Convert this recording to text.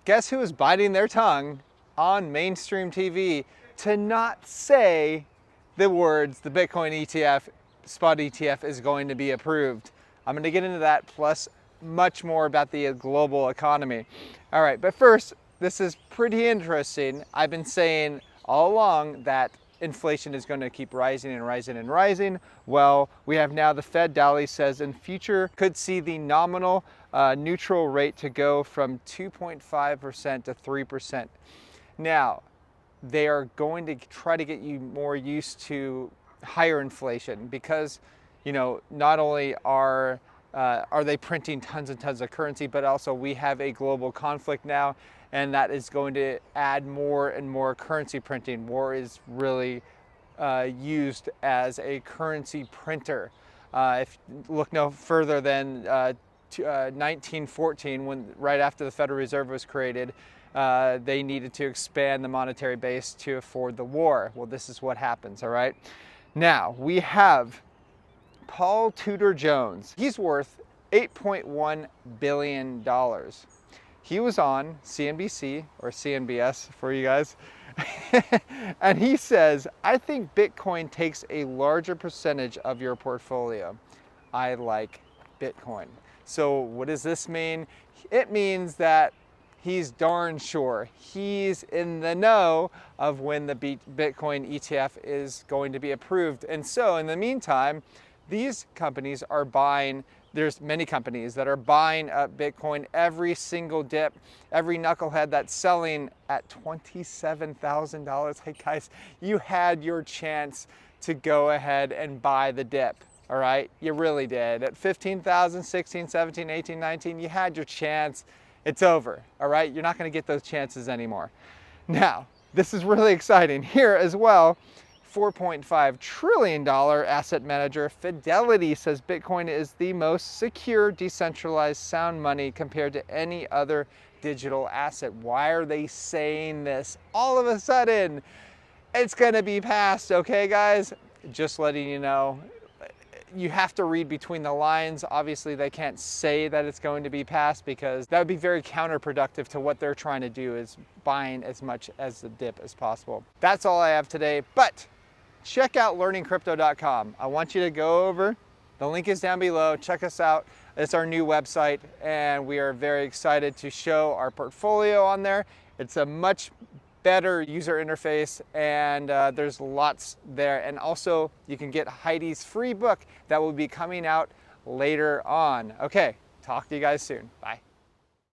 guess who is biting their tongue on mainstream TV to not say the words, the Bitcoin ETF, spot ETF is going to be approved. I'm going to get into that, plus much more about the global economy. All right, but first, this is pretty interesting. I've been saying all along that inflation is going to keep rising and rising and rising. Well, we have now the Fed Dally says in future could see the nominal neutral rate to go from 2.5% to 3%. Now, they are going to try to get you more used to higher inflation because, you know, not only are they printing tons and tons of currency, but also we have a global conflict now, and that is going to add more and more currency printing. War is really used as a currency printer. If you look no further than 1914, when right after the Federal Reserve was created, they needed to expand the monetary base to afford the war. Well, this is what happens, all right? Now, we have Paul Tudor Jones. He's worth $8.1 billion. He was on CNBC, or CNBS for you guys, and he says, I think Bitcoin takes a larger percentage of your portfolio. I like Bitcoin. So what does this mean? It means that he's darn sure. He's in the know of when the Bitcoin ETF is going to be approved. And so in the meantime, these companies are buying, there's many companies that are buying up Bitcoin every single dip, every knucklehead that's selling at $27,000. Hey guys, you had your chance to go ahead and buy the dip. All right, you really did. At 15,000, 16, 17, 18, 19, you had your chance. It's over, all right? You're not gonna get those chances anymore. Now, this is really exciting. Here as well, $4.5 trillion asset manager Fidelity says Bitcoin is the most secure, decentralized, sound money compared to any other digital asset. Why are they saying this? All of a sudden, it's gonna be passed, okay guys? Just letting you know. You have to read between the lines. Obviously, they can't say that it's going to be passed because that would be very counterproductive to what they're trying to do, is buying as much as the dip as possible. That's all I have today, but check out learningcrypto.com. I want you to go over. The link is down below. Check us out. It's our new website, and we are very excited to show our portfolio on there. It's a much better user interface, and there's lots there. And also you can get Heidi's free book that will be coming out later on. Okay, talk to you guys soon. Bye.